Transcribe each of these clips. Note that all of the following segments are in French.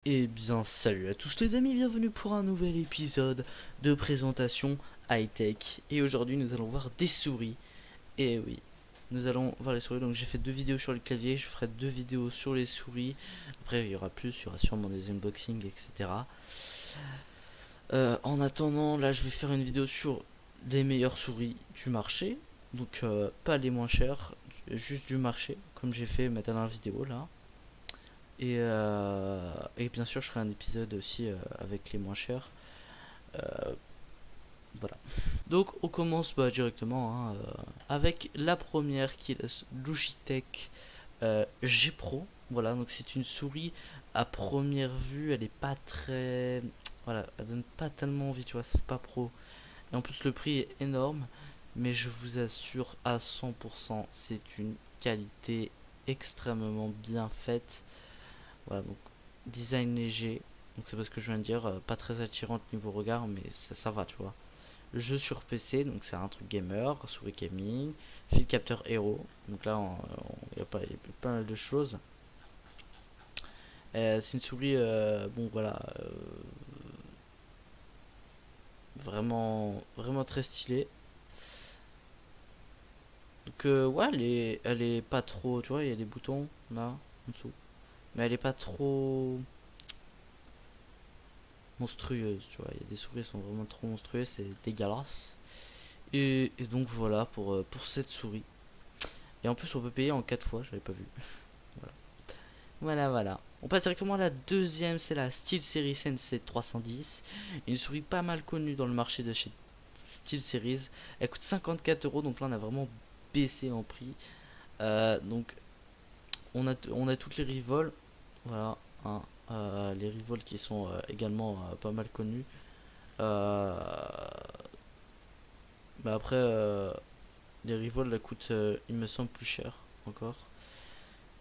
Eh bien salut à tous les amis, bienvenue pour un nouvel épisode de présentation high-tech. Et aujourd'hui nous allons voir des souris. Et oui, nous allons voir les souris, donc j'ai fait 2 vidéos sur le clavier, je ferai 2 vidéos sur les souris. Après il y aura plus, il y aura sûrement des unboxings, etc. En attendant, là je vais faire une vidéo sur les meilleures souris du marché. Donc pas les moins chères, juste du marché, comme j'ai fait ma dernière vidéo là. Et bien sûr, je ferai un épisode aussi avec les moins chers. Euh, voilà. Donc, on commence directement hein, avec la première qui est la Logitech G Pro. Voilà, donc c'est une souris à première vue, elle est pas très. Voilà, elle donne pas tellement envie, tu vois, ça fait pas pro. Et en plus, le prix est énorme, mais je vous assure à 100%, c'est une qualité extrêmement bien faite. Voilà, donc design léger, donc c'est pas ce que je viens de dire, pas très attirante niveau regard, mais ça va, tu vois. Jeu sur PC, donc c'est un truc gamer, souris gaming, fil capteur héros, donc là il y a pas mal de choses. C'est une souris, bon voilà, vraiment très stylée. Donc ouais, elle est pas trop, tu vois, il y a des boutons là, en dessous, mais elle est pas trop monstrueuse, tu vois. Il y a des souris qui sont vraiment trop monstrueuses, c'est dégueulasse. Et donc voilà pour cette souris. Et en plus on peut payer en 4 fois, j'avais pas vu. Voilà. Voilà. On passe directement à la deuxième, c'est la SteelSeries Sensei 310. Une souris pas mal connue dans le marché de chez SteelSeries. Elle coûte 54 €, donc là on a vraiment baissé en prix. Donc on a toutes les Rivol. Voilà. Hein, les Rivol qui sont également pas mal connus. Euh, mais après, les Rivol la coûtent, il me semble, plus cher encore.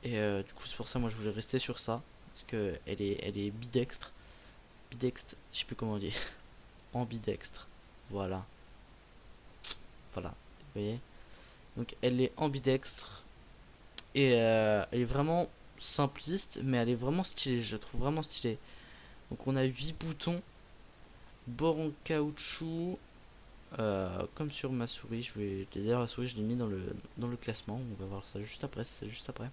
Et du coup, c'est pour ça, moi, je voulais rester sur ça. Parce que elle est bidextre. Bidextre, je sais plus comment on dit. Ambidextre. Voilà. Voilà. Vous voyez? Donc, elle est ambidextre. Et elle est vraiment simpliste, mais elle est vraiment stylée. Je la trouve vraiment stylée. Donc, on a 8 boutons. Bord en caoutchouc. Comme sur ma souris. D'ailleurs, la souris, je l'ai mis dans le classement. On va voir ça juste après. C'est juste après.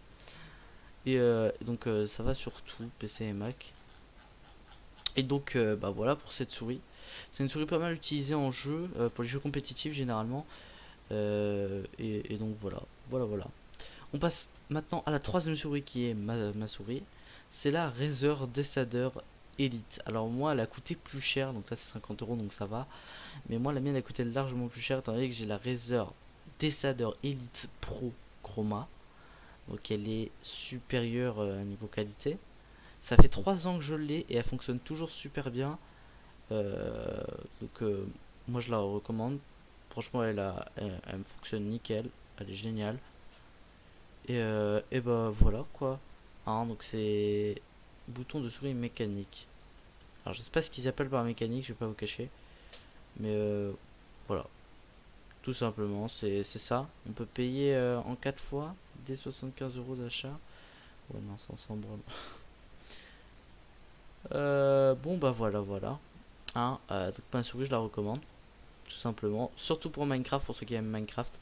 Et donc ça va sur tout, PC et Mac. Et donc bah voilà pour cette souris. C'est une souris pas mal utilisée en jeu, pour les jeux compétitifs généralement. Et donc voilà. On passe maintenant à la troisième souris qui est ma souris. C'est la Razer Descender Elite. Alors moi elle a coûté plus cher, donc là c'est 50 € donc ça va. Mais moi la mienne a coûté largement plus cher étant donné que j'ai la Razer Descender Elite Pro Chroma. Donc elle est supérieure niveau qualité. Ça fait 3 ans que je l'ai et elle fonctionne toujours super bien. Euh, donc moi je la recommande. Franchement elle me fonctionne nickel. Elle est géniale. Et bah voilà quoi. Hein, donc c'est bouton de souris mécanique. Alors je sais pas ce qu'ils appellent par mécanique, je vais pas vous cacher. Mais voilà. Tout simplement, c'est ça. On peut payer en 4 fois dès 75 € d'achat. Ouais non, ça ensemble. Bon bah voilà. Hein, donc ma souris je la recommande tout simplement, surtout pour Minecraft, pour ceux qui aiment Minecraft,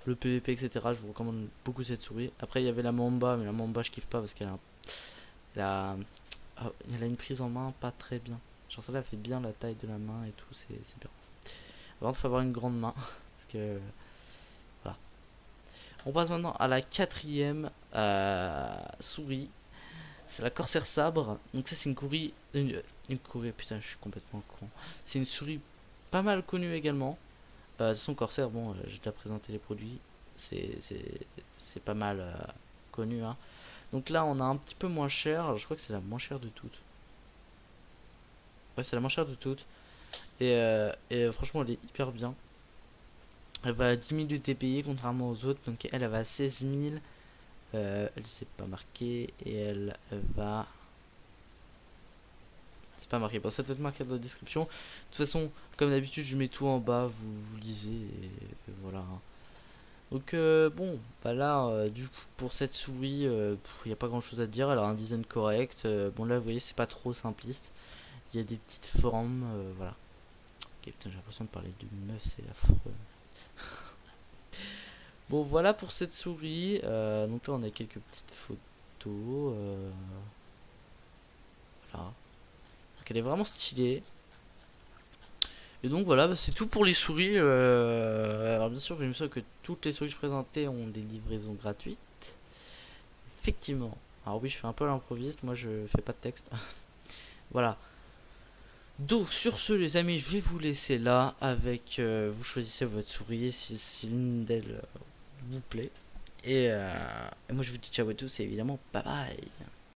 le PVP etc. Je vous recommande beaucoup cette souris. Après il y avait la Mamba, mais la Mamba je kiffe pas parce elle a une prise en main pas très bien. Genre celle-là elle fait bien la taille de la main et tout, c'est bien. Avant il faut avoir une grande main parce que voilà. On passe maintenant à la quatrième souris. C'est la Corsair Sabre. Donc ça c'est une souris, putain je suis complètement con. C'est une souris pas mal connue également. De toute façon Corsair, bon, j'ai déjà présenté les produits. C'est pas mal connu. Hein. Donc là on a un petit peu moins cher. Alors, je crois que c'est la moins chère de toutes. Ouais c'est la moins chère de toutes. Et franchement elle est hyper bien. Elle va à 10 000 de TPI contrairement aux autres. Donc elle va à 16 000. Elle s'est pas marquée. Et elle va... C'est pas marqué. Bon, ça doit être marqué dans la description. De toute façon, comme d'habitude, je mets tout en bas. Vous lisez. Et voilà. Donc bon, bah là, du coup, pour cette souris, il n'y a pas grand chose à dire. Elle a un design correct. Bon là, vous voyez, c'est pas trop simpliste. Il y a des petites formes, voilà. Ok, putain, j'ai l'impression de parler d'une meuf, c'est affreux. Bon, voilà pour cette souris. Donc là, on a quelques petites photos. Voilà. Donc elle est vraiment stylée. Et donc voilà, bah, c'est tout pour les souris. Alors bien sûr, je me souviens que toutes les souris que je présentais ont des livraisons gratuites. Effectivement. Alors oui, je fais un peu l'improviste, moi je fais pas de texte. Voilà. Donc sur ce les amis, je vais vous laisser là avec vous choisissez votre souris si l'une d'elles vous plaît. Et moi je vous dis ciao à tous et évidemment bye bye.